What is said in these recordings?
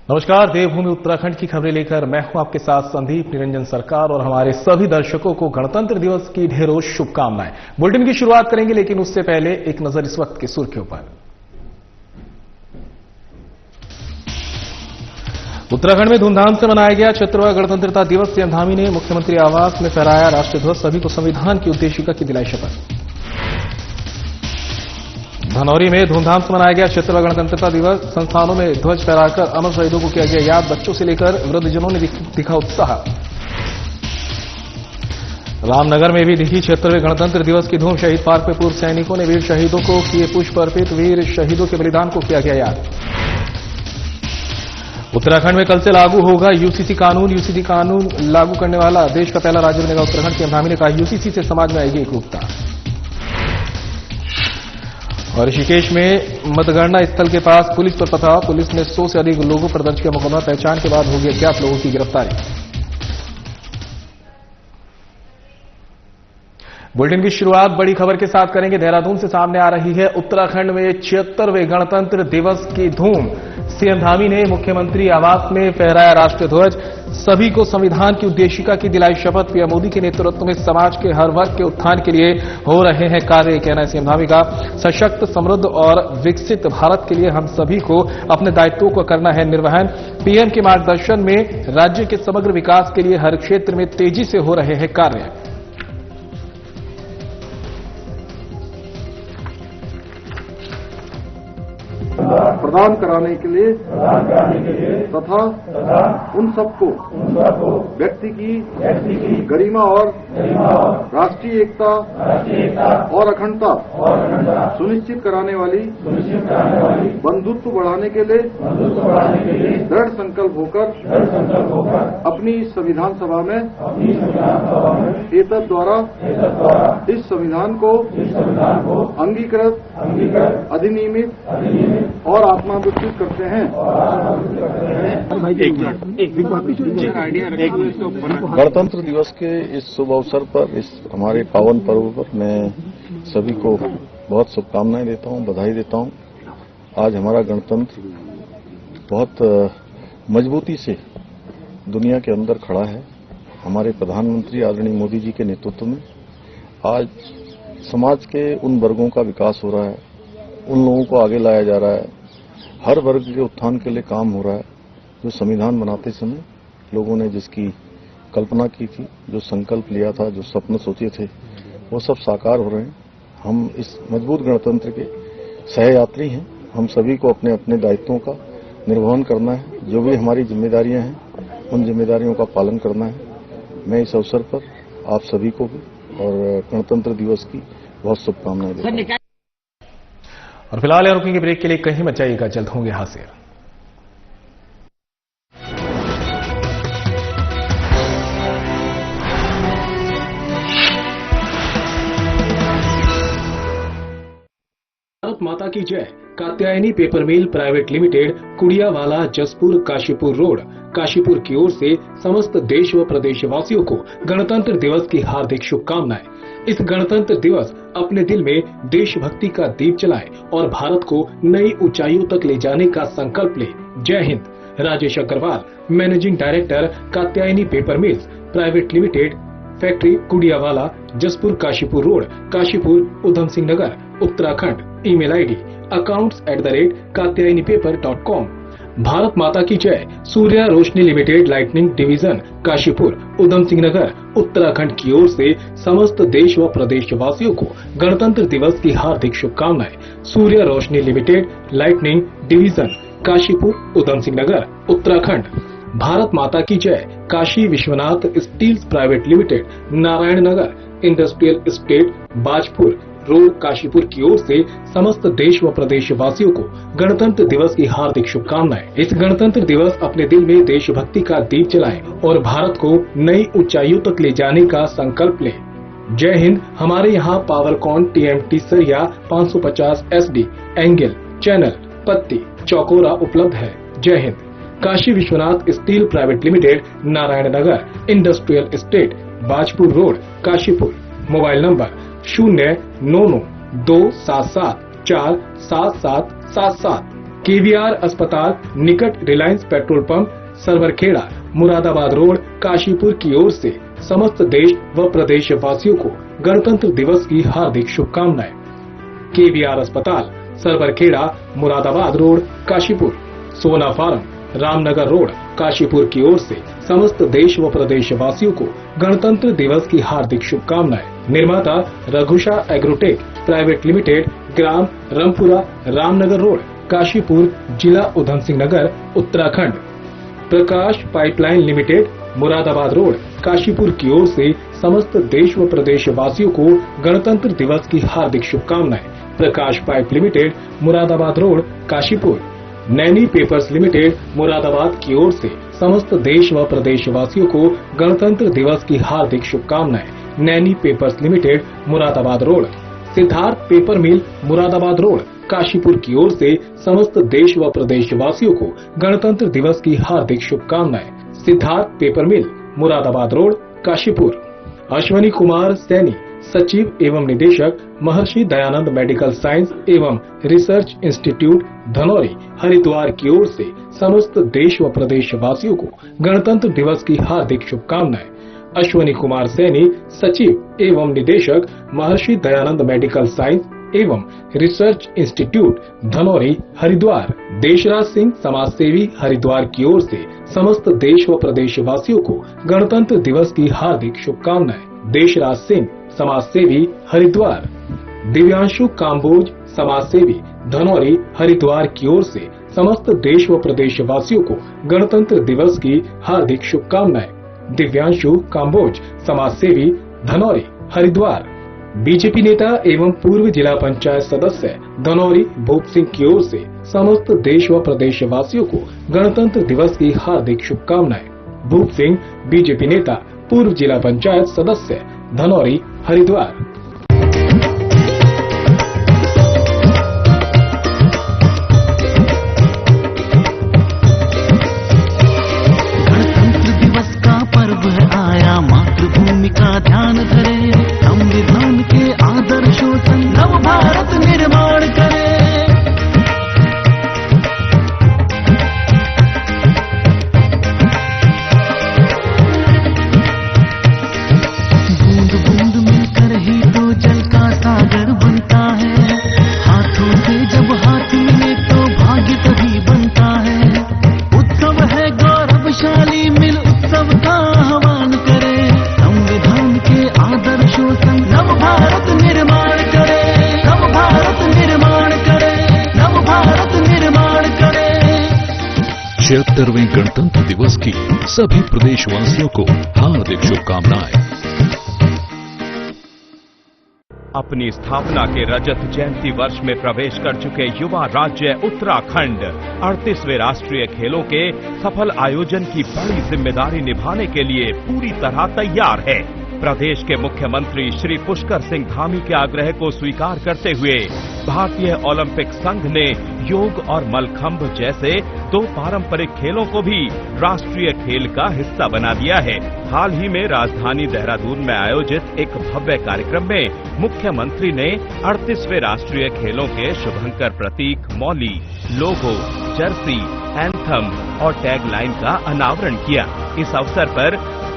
नमस्कार, देवभूमि उत्तराखंड की खबरें लेकर मैं हूं आपके साथ संदीप निरंजन सरकार और हमारे सभी दर्शकों को गणतंत्र दिवस की ढेरों शुभकामनाएं। बुलेटिन की शुरुआत करेंगे, लेकिन उससे पहले एक नजर इस वक्त की सुर्खियों पर। उत्तराखंड में धूमधाम से मनाया गया 76वां गणतंत्रता दिवस। सीएम धामी ने मुख्यमंत्री आवास में फहराया राष्ट्रीय ध्वज, सभी को संविधान की उद्देशिका की दिलाई शपथ। धनौरी में धूमधाम से मनाया गया 76वां गणतंत्रता दिवस। संस्थानों में ध्वज फहराकर अमर शहीदों को किया गया याद। बच्चों से लेकर वृद्धजनों ने दिखा उत्साह। रामनगर में भी दिखी 76वें गणतंत्र दिवस की धूम। शहीद पार्क में पूर्व सैनिकों ने वीर शहीदों को किए पुष्प अर्पित। वीर शहीदों के बलिदान को किया गया याद। उत्तराखंड में कल से लागू होगा यूसीसी कानून। यूसीसी कानून लागू करने वाला देश का पहला राज्य बनेगा उत्तराखंड। सीएम धामी ने कहा, यूसीसी से समाज में आएगी एकरूपता। और ऋषिकेश में मतगणना स्थल के पास पुलिस पर पथराव। पुलिस ने 100 से अधिक लोगों पर दर्ज किया मुकदमा। पहचान के बाद होगी अज्ञात लोगों की गिरफ्तारी। बुलेटिन की शुरुआत बड़ी खबर के साथ करेंगे। देहरादून से सामने आ रही है उत्तराखंड में 76वें गणतंत्र दिवस की धूम। सीएम धामी ने मुख्यमंत्री आवास में फहराया राष्ट्रीय ध्वज, सभी को संविधान की उद्देशिका की दिलाई शपथ। पीएम मोदी के नेतृत्व में समाज के हर वर्ग के उत्थान के लिए हो रहे हैं कार्य, कहना है सीएम धामी का। सशक्त, समृद्ध और विकसित भारत के लिए हम सभी को अपने दायित्वों को करना है निर्वहन। पीएम के मार्गदर्शन में राज्य के समग्र विकास के लिए हर क्षेत्र में तेजी से हो रहे हैं कार्य। प्रदान कराने के लिए तथा उन सबको व्यक्ति की गरिमा और राष्ट्रीय एकता और अखंडता सुनिश्चित कराने वाली बंधुत्व बढ़ाने के लिए दृढ़ संकल्प होकर अपनी संविधान सभा में एतद द्वारा इस संविधान को अंगीकृत, अधिनियमित और आत्मानुष्ठित करते हैं। गणतंत्र दिवस के इस शुभ अवसर पर, इस हमारे पावन पर्व पर मैं सभी को बहुत शुभकामनाएं देता हूं, बधाई देता हूं। आज हमारा गणतंत्र बहुत मजबूती से दुनिया के अंदर खड़ा है। हमारे प्रधानमंत्री आदरणीय मोदी जी के नेतृत्व में आज समाज के उन वर्गों का विकास हो रहा है, उन लोगों को आगे लाया जा रहा है, हर वर्ग के उत्थान के लिए काम हो रहा है। जो संविधान बनाते समय लोगों ने जिसकी कल्पना की थी, जो संकल्प लिया था, जो सपने सोचे थे, वो सब साकार हो रहे हैं। हम इस मजबूत गणतंत्र के सहयात्री हैं। हम सभी को अपने अपने दायित्वों का निर्वहन करना है। जो भी हमारी जिम्मेदारियां हैं, उन जिम्मेदारियों का पालन करना है। मैं इस अवसर पर आप सभी को भी और गणतंत्र दिवस की बहुत शुभकामनाएं देता हूं। और फिलहाल यहाँ रुकेंगे ब्रेक के लिए, कहीं मत जाइएगा, जल्द होंगे हाजिर। भारत माता की जय। Katyayani paper mill private limited, Kudiyawala, Jaspur, Kashipur road, Kashipur की ओर से समस्त देश व प्रदेशवासियों को गणतंत्र दिवस की हार्दिक शुभकामनाएं। इस गणतंत्र दिवस अपने दिल में देशभक्ति का दीप जलाएं और भारत को नई ऊंचाइयों तक ले जाने का संकल्प ले। जय Hind. Rajesh Agarwal, managing director, Katyayani paper mills private limited, factory Kudiyawala, Jaspur, Kashipur road, Kashipur, Udham Singh Nagar, Uttarakhand. Email ID accounts@katyayanipaper.com। Bharat माता की जय। Surya Roshni limited, lightning division, Kashipur, Udham Singh Nagar, Uttarakhand की ओर से समस्त देश व प्रदेशवासियों को गणतंत्र दिवस की हार्दिक शुभकामनाएं। Surya Roshni limited, lightning division, Kashipur, Udham Singh Nagar, Uttarakhand. Bharat माता की जय। Kashi Vishwanath steels private limited, Narayan Nagar, industrial estate, Bajpur road, Kashipur की ओर से समस्त देश व प्रदेशवासियों को गणतंत्र दिवस की हार्दिक शुभकामनाएं। इस गणतंत्र दिवस अपने दिल में देशभक्ति का दीप जलाएं और भारत को नई ऊंचाइयों तक ले जाने का संकल्प लें। जय हिंद। हमारे यहाँ पावरकॉन TMT सरिया 550 SD एंगल, चैनल, पत्ती, चौकोरा उपलब्ध है। जय हिंद। Kashi Vishwanath steel private limited, Narayan Nagar, industrial estate, Bajpur road, Kashipur. Mobile number 09927747777। KVR अस्पताल निकट Reliance petrol pump Sarvarkheda Moradabad road Kashipur की ओर से समस्त देश व प्रदेश वासियों को गणतंत्र दिवस की हार्दिक शुभकामनाएं। केवीआर अस्पताल सरवरखेड़ा मुरादाबाद रोड काशीपुर सोना फार्म रामनगर रोड काशीपुर की ओर से समस्त देश व प्रदेश वासियों को गणतंत्र दिवस की हार्दिक शुभकामनाएं। निर्माता रघुषा एग्रोटेक प्राइवेट लिमिटेड, ग्राम रामपुरा, रामनगर रोड काशीपुर, जिला Udham Singh Nagar, Uttarakhand. Prakash pipeline limited Moradabad road Kashipur की ओर से समस्त देश व प्रदेश वासियों को गणतंत्र दिवस की हार्दिक शुभकामनाएं। Prakash pipe limited Moradabad road Kashipur. Naini papers limited Moradabad की ओर से समस्त देश व प्रदेश वासियों को गणतंत्र दिवस की हार्दिक शुभकामनाएं। Naini papers limited Moradabad road. Siddharth paper mill Moradabad road Kashipur की ओर से समस्त देश व प्रदेश वासियों को गणतंत्र दिवस की हार्दिक शुभकामनाएं। Siddharth paper mill Moradabad road Kashipur. Ashwani Kumar Saini सचिव एवं निदेशक महर्षि दयानंद मेडिकल साइंस एवं रिसर्च इंस्टीट्यूट धनौरी हरिद्वार की ओर से समस्त देश व प्रदेश वासियों को गणतंत्र दिवस की हार्दिक शुभकामनाएं। अश्वनी कुमार सैनी सचिव एवं निदेशक महर्षि दयानंद मेडिकल साइंस एवं रिसर्च इंस्टीट्यूट धनौरी हरिद्वार। देशराज सिंह समाज सेवी हरिद्वार की ओर से समस्त देश व प्रदेश वासियों को गणतंत्र दिवस की हार्दिक शुभकामनाएं। देशराज सिंह समाज सेवी हरिद्वार। दिव्यांशु काम्बोज समाज सेवी धनौरी हरिद्वार की ओर से समस्त देश व प्रदेश वासियों को गणतंत्र दिवस की हार्दिक शुभकामनाएं। दिव्यांशु काम्बोज समाज सेवी धनौरी हरिद्वार। बीजेपी नेता एवं पूर्व जिला पंचायत सदस्य धनौरी भूप सिंह की ओर से समस्त देश व प्रदेश वासियों को गणतंत्र दिवस की हार्दिक शुभकामनाएं। भूप सिंह बीजेपी नेता पूर्व जिला पंचायत सदस्य धनौरी हरिद्वार। गणतंत्र दिवस का पर्व है आया, मातृभूमि का ध्यान धरे, संविधान के आदर्शों से नव भारत निर्माण करे। बूंद बूंद मिलकर ही तो जल का सागर बनता है, हाथों से जब हाथ मिले तो भाग्य तभी बनता है। उत्सव है गौरवशाली, मिल उत्सव का आह्वान करे, संविधान के आदर्शों से नव भारत निर्माण करे, नव भारत निर्माण करे, नव भारत निर्माण करे। 76वें गणतंत्र दिवस की सभी प्रदेशवासियों को हार्दिक शुभकामनाएं। अपनी स्थापना के रजत जयंती वर्ष में प्रवेश कर चुके युवा राज्य उत्तराखंड 38वें राष्ट्रीय खेलों के सफल आयोजन की बड़ी जिम्मेदारी निभाने के लिए पूरी तरह तैयार है। प्रदेश के मुख्यमंत्री श्री पुष्कर सिंह धामी के आग्रह को स्वीकार करते हुए भारतीय ओलंपिक संघ ने योग और मलखंभ जैसे 2 पारंपरिक खेलों को भी राष्ट्रीय खेल का हिस्सा बना दिया है। हाल ही में राजधानी देहरादून में आयोजित एक भव्य कार्यक्रम में मुख्यमंत्री ने 38वें राष्ट्रीय खेलों के शुभंकर प्रतीक, मौली, लोगो, जर्सी, एंथम और टैगलाइन का अनावरण किया। इस अवसर पर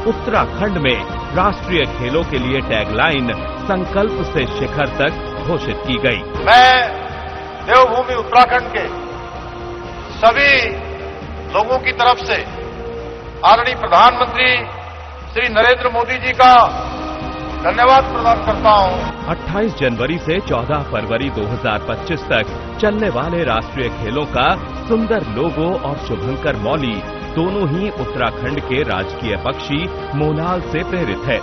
उत्तराखंड में राष्ट्रीय खेलों के लिए टैगलाइन संकल्प से शिखर तक घोषित की गई। मैं देवभूमि उत्तराखंड के सभी लोगों की तरफ से आदरणीय प्रधानमंत्री श्री नरेंद्र मोदी जी का धन्यवाद प्रदान करता हूं। 28 जनवरी से 14 फरवरी 2025 तक चलने वाले राष्ट्रीय खेलों का सुंदर लोगो और शुभंकर मौली दोनों ही उत्तराखंड के राजकीय पक्षी मोलाल से प्रेरित है,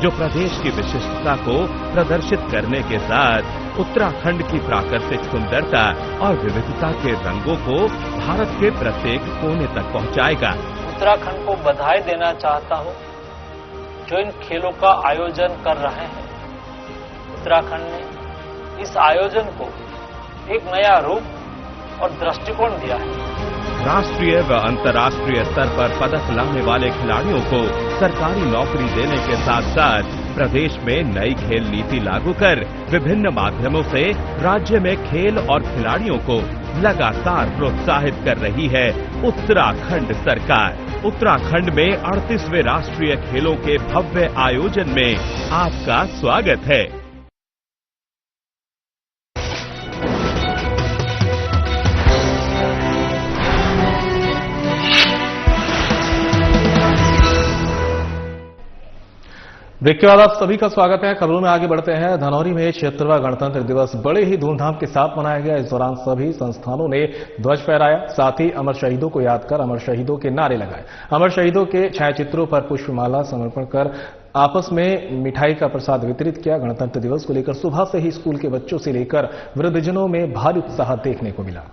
जो प्रदेश की विशिष्टता को प्रदर्शित करने के साथ उत्तराखंड की प्राकृतिक सुंदरता और विविधता के रंगों को भारत के प्रत्येक कोने तक पहुंचाएगा। उत्तराखंड को बधाई देना चाहता हूं जो इन खेलों का आयोजन कर रहे हैं। उत्तराखंड ने इस आयोजन को एक नया रूप और दृष्टिकोण दिया है। राष्ट्रीय व अंतर्राष्ट्रीय स्तर पर पदक लाने वाले खिलाड़ियों को सरकारी नौकरी देने के साथ साथ प्रदेश में नई खेल नीति लागू कर विभिन्न माध्यमों से राज्य में खेल और खिलाड़ियों को लगातार प्रोत्साहित कर रही है उत्तराखंड सरकार। उत्तराखंड में 38वें राष्ट्रीय खेलों के भव्य आयोजन में आपका स्वागत है। ब्रेक के बाद आप सभी का स्वागत है। खबरों में आगे बढ़ते हैं। धनौरी में 76वां गणतंत्र दिवस बड़े ही धूमधाम के साथ मनाया गया। इस दौरान सभी संस्थानों ने ध्वज फहराया, साथ ही अमर शहीदों को याद कर अमर शहीदों के नारे लगाए। अमर शहीदों के छायाचित्रों पर पुष्पमाला समर्पण कर आपस में मिठाई का प्रसाद वितरित किया। गणतंत्र दिवस को लेकर सुबह से ही स्कूल के बच्चों से लेकर वृद्धजनों में भारी उत्साह देखने को मिला।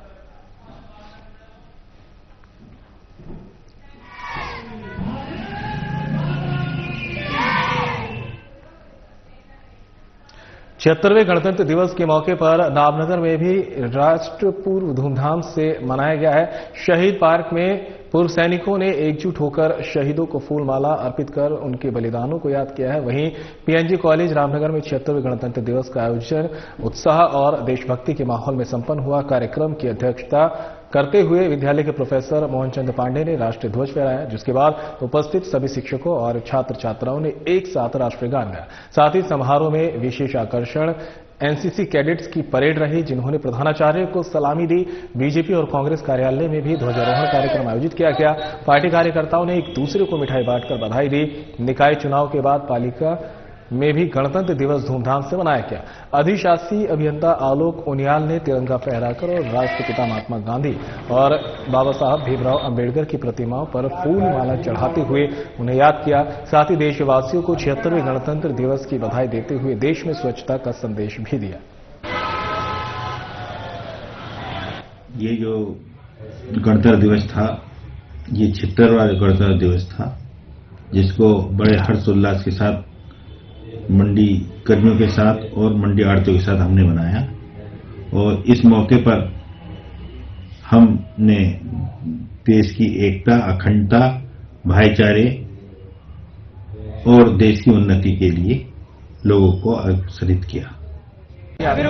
छिहत्तरवें गणतंत्र दिवस के मौके पर नामनगर में भी राष्ट्र पूर्व धूमधाम से मनाया गया है। शहीद पार्क में पूर्व सैनिकों ने एकजुट होकर शहीदों को फूलमाला अर्पित कर उनके बलिदानों को याद किया है। वहीं पीएनजी कॉलेज रामनगर में 76वें गणतंत्र दिवस का आयोजन उत्साह और देशभक्ति के माहौल में संपन्न हुआ। कार्यक्रम की अध्यक्षता करते हुए विद्यालय के प्रोफेसर मोहन चंद पांडे ने राष्ट्रीय ध्वज फहराया, जिसके बाद उपस्थित सभी शिक्षकों और छात्र छात्राओं ने एक साथ राष्ट्रगान गाया। साथ ही समारोह में विशेष आकर्षण एनसीसी कैडेट्स की परेड रही, जिन्होंने प्रधानाचार्य को सलामी दी। बीजेपी और कांग्रेस कार्यालय में भी ध्वजारोहण कार्यक्रम आयोजित किया गया। पार्टी कार्यकर्ताओं ने एक दूसरे को मिठाई बांटकर बधाई दी। निकाय चुनाव के बाद पालिका में भी गणतंत्र दिवस धूमधाम से मनाया गया। अधिशासी अभियंता आलोक उनियाल ने तिरंगा फहराकर और राष्ट्रपिता महात्मा गांधी और बाबा साहब भीमराव अंबेडकर की प्रतिमाओं पर फूल माला चढ़ाते हुए उन्हें याद किया। साथ ही देशवासियों को 76वें गणतंत्र दिवस की बधाई देते हुए देश में स्वच्छता का संदेश भी दिया। ये जो गणतंत्र दिवस था, ये 76वां गणतंत्र दिवस था, जिसको बड़े हर्षोल्लास के साथ मंडी कर्मियों के साथ और मंडी आड़तियों के साथ हमने मनाया। और इस मौके पर हमने देश की एकता, अखंडता, भाईचारे और देश की उन्नति के लिए लोगों को अग्रसरित किया। सभी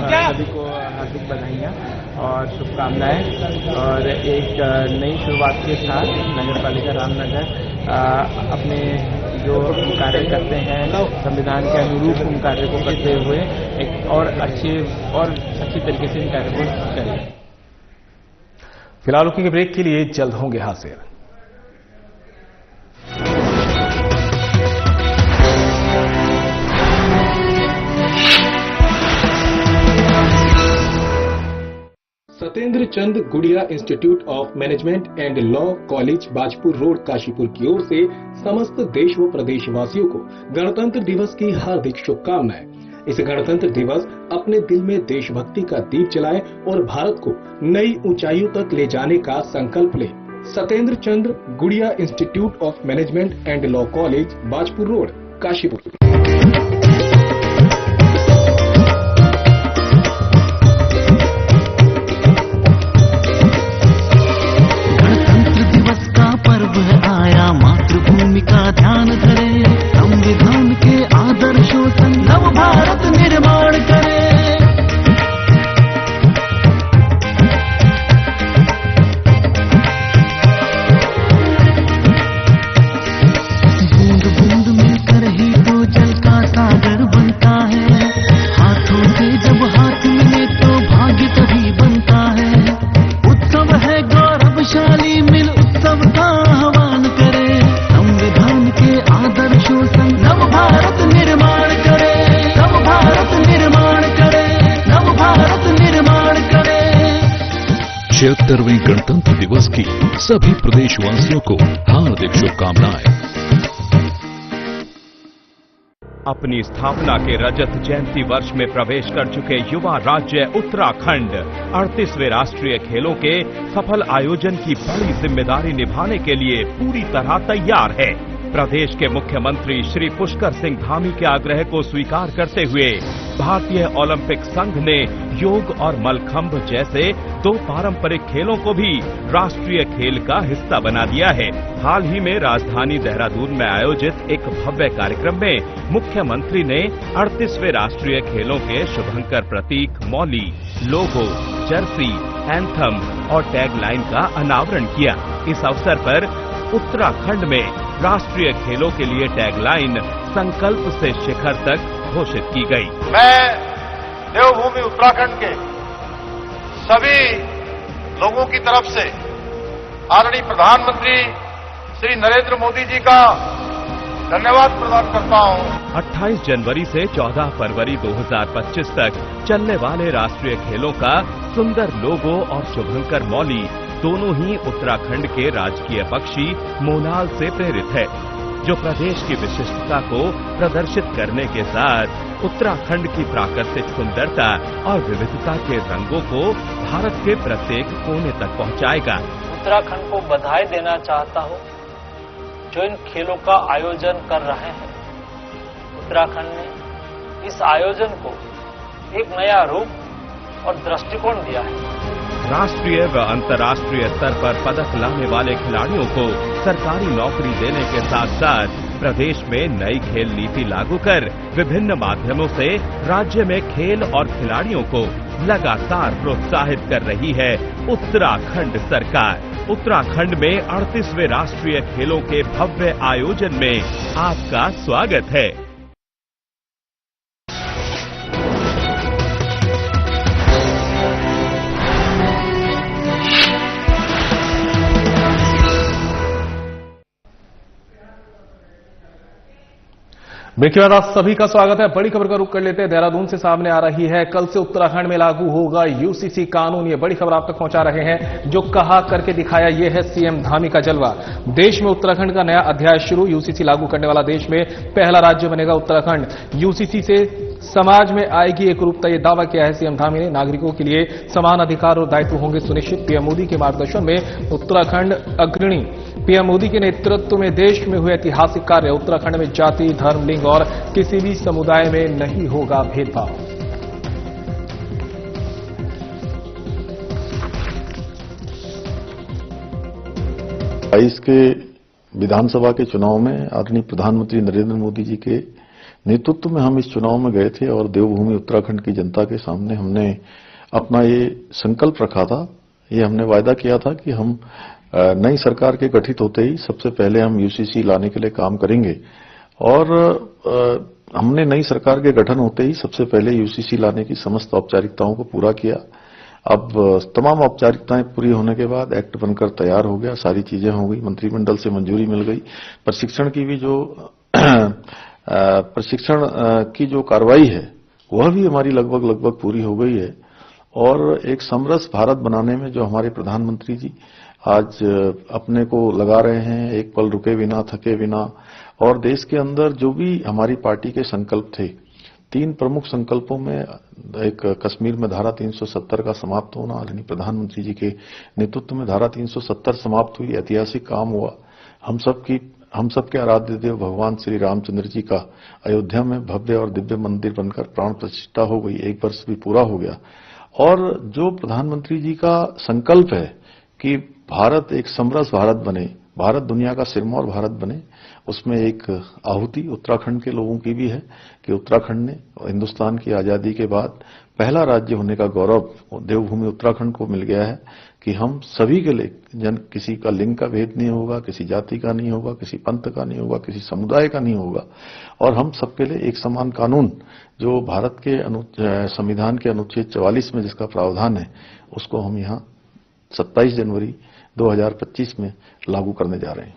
को हार्दिक बधाइयाँ और शुभकामनाएं और एक नई शुरुआत के साथ नगर पालिका रामनगर अपने जो कार्य करते हैं संविधान के अनुरूप उन कार्य को करते हुए एक और अच्छी तरीके से इन कार्य को करें। फिलहाल रुकेंगे ब्रेक के लिए, जल्द होंगे हाजिर। सत्येंद्र चंद गुड़िया institute of management and law college Bajpur road Kashipur की ओर से समस्त देश व प्रदेशवासियों को गणतंत्र दिवस की हार्दिक शुभकामनाएं। इस गणतंत्र दिवस अपने दिल में देशभक्ति का दीप जलाए और भारत को नई ऊंचाइयों तक ले जाने का संकल्प ले। सत्येंद्र चंद गुड़िया institute of management and law college Bajpur road Kashipur. मातृभूमि का ध्यान धरे, संविधान के आदर्शों संग नव भारत निर्माण करे। बूंद बूंद मिलकर ही तो जल का सागर बनता है। हाथों से जब हाथ मिले तो भाग्य तभी बनता है। उत्सव है गौरवशाली, मिल उत्सव का आह्वान करे। संविधान के आदर्शों संग नव भारत निर्माण करे, नव भारत निर्माण करे, नव भारत निर्माण करे। 76वें गणतंत्र दिवस की सभी प्रदेशवासियों को हार्दिक शुभकामनाएं। अपनी स्थापना के रजत जयंती वर्ष में प्रवेश कर चुके युवा राज्य उत्तराखंड 38वें राष्ट्रीय खेलों के सफल आयोजन की बड़ी जिम्मेदारी निभाने के लिए पूरी तरह तैयार है। प्रदेश के मुख्यमंत्री श्री पुष्कर सिंह धामी के आग्रह को स्वीकार करते हुए भारतीय ओलंपिक संघ ने योग और मलखंभ जैसे 2 पारंपरिक खेलों को भी राष्ट्रीय खेल का हिस्सा बना दिया है। हाल ही में राजधानी देहरादून में आयोजित एक भव्य कार्यक्रम में मुख्यमंत्री ने 38वें राष्ट्रीय खेलों के शुभंकर प्रतीक, मौली, लोगो, जर्सी, एंथम और टैगलाइन का अनावरण किया। इस अवसर पर उत्तराखंड में राष्ट्रीय खेलों के लिए टैगलाइन संकल्प से शिखर तक घोषित की गई। मैं देवभूमि उत्तराखंड के सभी लोगों की तरफ से आदरणीय प्रधानमंत्री श्री नरेंद्र मोदी जी का धन्यवाद प्रदान करता हूं। 28 जनवरी से 14 फरवरी 2025 तक चलने वाले राष्ट्रीय खेलों का सुंदर लोगो और शुभंकर मौली दोनों ही उत्तराखंड के राजकीय पक्षी मोनाल से प्रेरित है, जो प्रदेश की विशिष्टता को प्रदर्शित करने के साथ उत्तराखंड की प्राकृतिक सुंदरता और विविधता के रंगों को भारत के प्रत्येक कोने तक पहुंचाएगा। उत्तराखंड को बधाई देना चाहता हूं जो इन खेलों का आयोजन कर रहे हैं। उत्तराखंड ने इस आयोजन को एक नया रूप और दृष्टिकोण दिया है। राष्ट्रीय व अंतर्राष्ट्रीय स्तर पर पदक लाने वाले खिलाड़ियों को सरकारी नौकरी देने के साथ साथ प्रदेश में नई खेल नीति लागू कर विभिन्न माध्यमों से राज्य में खेल और खिलाड़ियों को लगातार प्रोत्साहित कर रही है उत्तराखंड सरकार। उत्तराखंड में 38वें राष्ट्रीय खेलों के भव्य आयोजन में आपका स्वागत है। ब्रेक के बाद आप सभी का स्वागत है। बड़ी खबर का रुख कर लेते हैं। देहरादून से सामने आ रही है, कल से उत्तराखंड में लागू होगा यूसीसी कानून। ये बड़ी खबर आप तक पहुंचा रहे हैं। जो कहा करके दिखाया, ये है सीएम धामी का जलवा। देश में उत्तराखंड का नया अध्याय शुरू। यूसीसी लागू करने वाला देश में पहला राज्य बनेगा उत्तराखंड। यूसीसी से समाज में आएगी एक रूपता, ये दावा किया है सीएम धामी ने। नागरिकों के लिए समान अधिकार और दायित्व होंगे सुनिश्चित। पीएम मोदी के मार्गदर्शन में उत्तराखंड अग्रणी। पीएम मोदी के नेतृत्व में देश में हुए ऐतिहासिक कार्य। उत्तराखंड में जाति, धर्म, लिंग और किसी भी समुदाय में नहीं होगा भेदभाव। 22 के विधानसभा के चुनाव में आदरणीय प्रधानमंत्री नरेंद्र मोदी जी के नेतृत्व में हम इस चुनाव में गए थे और देवभूमि उत्तराखंड की जनता के सामने हमने अपना ये संकल्प रखा था, ये हमने वायदा किया था कि हम नई सरकार के गठित होते ही सबसे पहले हम यूसीसी लाने के लिए काम करेंगे। और हमने नई सरकार के गठन होते ही सबसे पहले यूसीसी लाने की समस्त औपचारिकताओं को पूरा किया। अब तमाम औपचारिकताएं पूरी होने के बाद एक्ट बनकर तैयार हो गया, सारी चीजें हो गई, मंत्रिमंडल से मंजूरी मिल गई। प्रशिक्षण की भी जो कार्रवाई है वह भी हमारी लगभग पूरी हो गई है। और एक समरस भारत बनाने में जो हमारे प्रधानमंत्री जी आज अपने को लगा रहे हैं, एक पल रुके बिना, थके बिना, और देश के अंदर जो भी हमारी पार्टी के संकल्प थे, 3 प्रमुख संकल्पों में एक कश्मीर में धारा 370 का समाप्त होना, आदरणीय प्रधानमंत्री जी के नेतृत्व में धारा 370 समाप्त हुई, ऐतिहासिक काम हुआ। हम सबके आराध्य देव भगवान श्री रामचंद्र जी का अयोध्या में भव्य और दिव्य मंदिर बनकर प्राण प्रतिष्ठा हो गई, 1 वर्ष भी पूरा हो गया। और जो प्रधानमंत्री जी का संकल्प है कि भारत एक समरस भारत बने, भारत दुनिया का सिरमौर भारत बने, उसमें एक आहुति उत्तराखंड के लोगों की भी है कि उत्तराखंड ने हिंदुस्तान की आजादी के बाद पहला राज्य होने का गौरव देवभूमि उत्तराखंड को मिल गया है कि हम सभी के लिए किसी का लिंग का भेद नहीं होगा, किसी जाति का नहीं होगा, किसी पंथ का नहीं होगा, किसी समुदाय का नहीं होगा, और हम सबके लिए एक समान कानून जो भारत के संविधान के अनुच्छेद 44 में जिसका प्रावधान है, उसको हम यहाँ 27 जनवरी 2025 में लागू करने जा रहे हैं।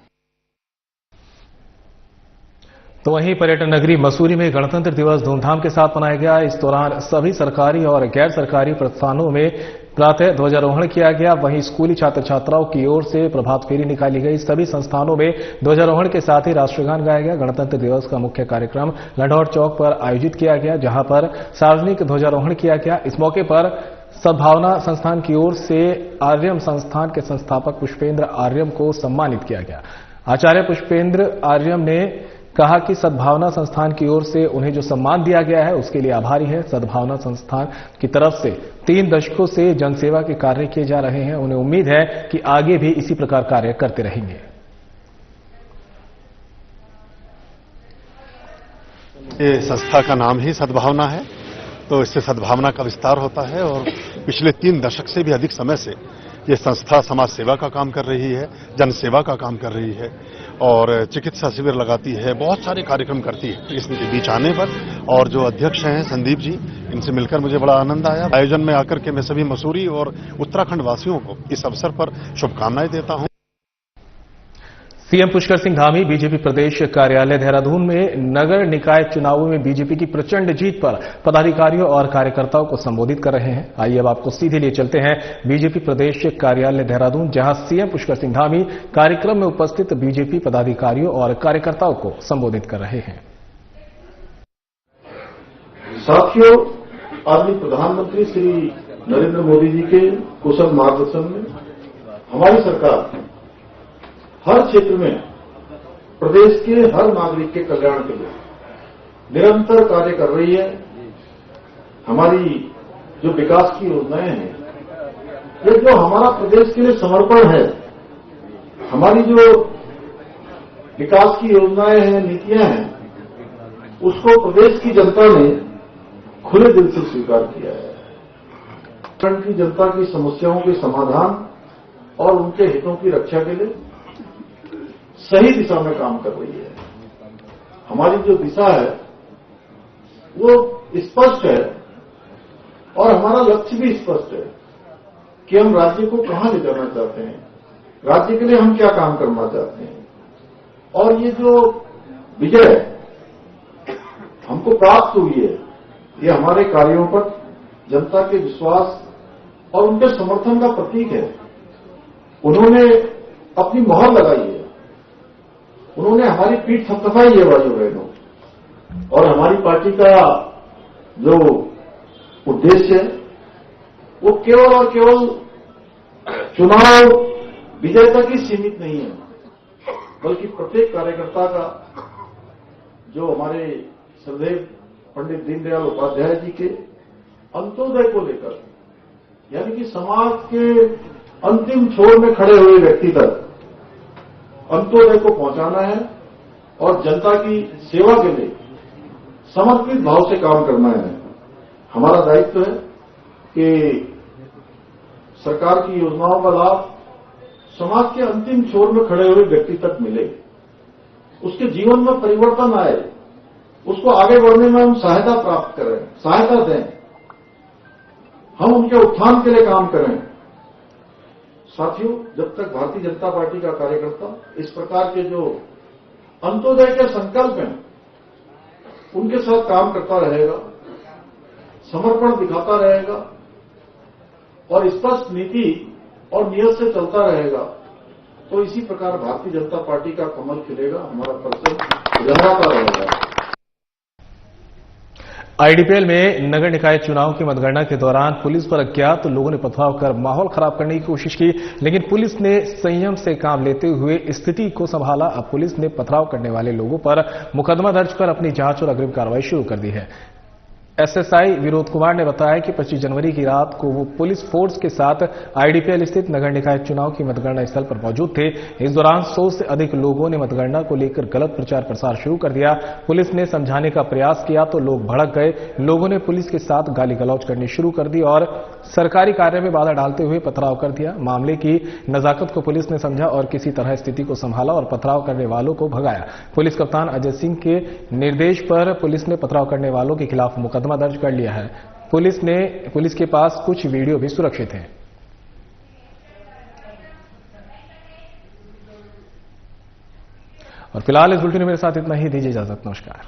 तो वहीं पर्यटन नगरी मसूरी में गणतंत्र दिवस धूमधाम के साथ मनाया गया। इस दौरान सभी सरकारी और गैर सरकारी प्रतिष्ठानों में प्रातः ध्वजारोहण किया गया। वहीं स्कूली छात्र छात्राओं की ओर से प्रभात फेरी निकाली गई। सभी संस्थानों में ध्वजारोहण के साथ ही राष्ट्रगान गाया गया। गणतंत्र दिवस का मुख्य कार्यक्रम लंढौर चौक पर आयोजित किया गया, जहां पर सार्वजनिक ध्वजारोहण किया गया। इस मौके पर सद्भावना संस्थान की ओर से आर्यम संस्थान के संस्थापक पुष्पेंद्र आर्यम को सम्मानित किया गया। आचार्य पुष्पेंद्र आर्यम ने कहा कि सद्भावना संस्थान की ओर से उन्हें जो सम्मान दिया गया है उसके लिए आभारी है। सद्भावना संस्थान की तरफ से 3 दशकों से जनसेवा के कार्य किए जा रहे हैं। उन्हें उम्मीद है कि आगे भी इसी प्रकार कार्य करते रहेंगे। ये संस्था का नाम ही सद्भावना है, तो इससे सद्भावना का विस्तार होता है और पिछले 3 दशक से भी अधिक समय से ये संस्था समाज सेवा का काम कर रही है, जन सेवा का काम कर रही है और चिकित्सा शिविर लगाती है, बहुत सारे कार्यक्रम करती है। इसके बीच आने पर और जो अध्यक्ष हैं संदीप जी, इनसे मिलकर मुझे बड़ा आनंद आया। आयोजन में आकर के मैं सभी मसूरी और उत्तराखंड वासियों को इस अवसर पर शुभकामनाएं देता हूं। सीएम पुष्कर सिंह धामी बीजेपी प्रदेश कार्यालय देहरादून में नगर निकाय चुनावों में बीजेपी की प्रचंड जीत पर पदाधिकारियों और कार्यकर्ताओं को संबोधित कर रहे हैं। आइए अब आपको सीधे लिए चलते हैं बीजेपी प्रदेश कार्यालय देहरादून, जहां सीएम पुष्कर सिंह धामी कार्यक्रम में उपस्थित बीजेपी पदाधिकारियों और कार्यकर्ताओं को संबोधित कर रहे हैं। साथियों, आदरणीय प्रधानमंत्री श्री नरेंद्र मोदी जी के कुशल मार्गदर्शन में हमारी सरकार हर क्षेत्र में प्रदेश के हर नागरिक के कल्याण के लिए निरंतर कार्य कर रही है। हमारी जो विकास की योजनाएं हैं, ये जो हमारा प्रदेश के लिए समर्पण है, हमारी जो विकास की योजनाएं हैं, नीतियां हैं, उसको प्रदेश की जनता ने खुले दिल से स्वीकार किया है। उत्तराखंड की जनता की समस्याओं के समाधान और उनके हितों की रक्षा के लिए सही दिशा में काम कर रही है। हमारी जो दिशा है वो स्पष्ट है और हमारा लक्ष्य भी स्पष्ट है कि हम राज्य को कहां ले जाना चाहते हैं, राज्य के लिए हम क्या काम करना चाहते हैं। और ये जो विजय हमको प्राप्त हुई है, ये हमारे कार्यों पर जनता के विश्वास और उनके समर्थन का प्रतीक है। उन्होंने अपनी मोहर लगाई है, उन्होंने हमारी पीठ थपथपाई है भाइयों बहनों, और हमारी पार्टी का जो उद्देश्य है वो केवल और केवल चुनाव विजय तक ही सीमित नहीं है, बल्कि प्रत्येक कार्यकर्ता का जो हमारे श्रद्धेय पंडित दीनदयाल उपाध्याय जी के अंत्योदय को लेकर, यानी कि समाज के अंतिम छोर में खड़े हुए व्यक्ति तक अंत्योदय को पहुंचाना है और जनता की सेवा के लिए समर्पित भाव से काम करना है। हमारा दायित्व है कि सरकार की योजनाओं का लाभ समाज के अंतिम छोर में खड़े हुए व्यक्ति तक मिले, उसके जीवन में परिवर्तन आए, उसको आगे बढ़ने में हम सहायता प्राप्त करें, सहायता दें, हम उनके उत्थान के लिए काम करें। साथियों, जब तक भारतीय जनता पार्टी का कार्यकर्ता इस प्रकार के जो अंत्योदय के संकल्प हैं उनके साथ काम करता रहेगा, समर्पण दिखाता रहेगा और स्पष्ट नीति और नियत से चलता रहेगा, तो इसी प्रकार भारतीय जनता पार्टी का कमल खिलेगा, हमारा परचम लहराता रहेगा। आईडीपीएल में नगर निकाय चुनाव की मतगणना के दौरान पुलिस पर अज्ञात लोगों ने पथराव कर माहौल खराब करने की कोशिश की, लेकिन पुलिस ने संयम से काम लेते हुए स्थिति को संभाला। अब पुलिस ने पथराव करने वाले लोगों पर मुकदमा दर्ज कर अपनी जांच और अग्रिम कार्रवाई शुरू कर दी है। एसएसआई विनोद कुमार ने बताया कि 25 जनवरी की रात को वो पुलिस फोर्स के साथ आईडीपीएल स्थित नगर निकाय चुनाव की मतगणना स्थल पर मौजूद थे। इस दौरान 100 से अधिक लोगों ने मतगणना को लेकर गलत प्रचार प्रसार शुरू कर दिया। पुलिस ने समझाने का प्रयास किया तो लोग भड़क गए। लोगों ने पुलिस के साथ गाली गलौज करनी शुरू कर दी और सरकारी कार्य में बाधा डालते हुए पथराव कर दिया। मामले की नजाकत को पुलिस ने समझा और किसी तरह स्थिति को संभाला और पथराव करने वालों को भगाया। पुलिस कप्तान अजय सिंह के निर्देश पर पुलिस ने पथराव करने वालों के खिलाफ मुकदमा दर्ज कर लिया है। पुलिस के पास कुछ वीडियो भी सुरक्षित हैं। और फिलहाल इस बुलेटिन में मेरे साथ इतना ही। दीजिए इजाजत। नमस्कार।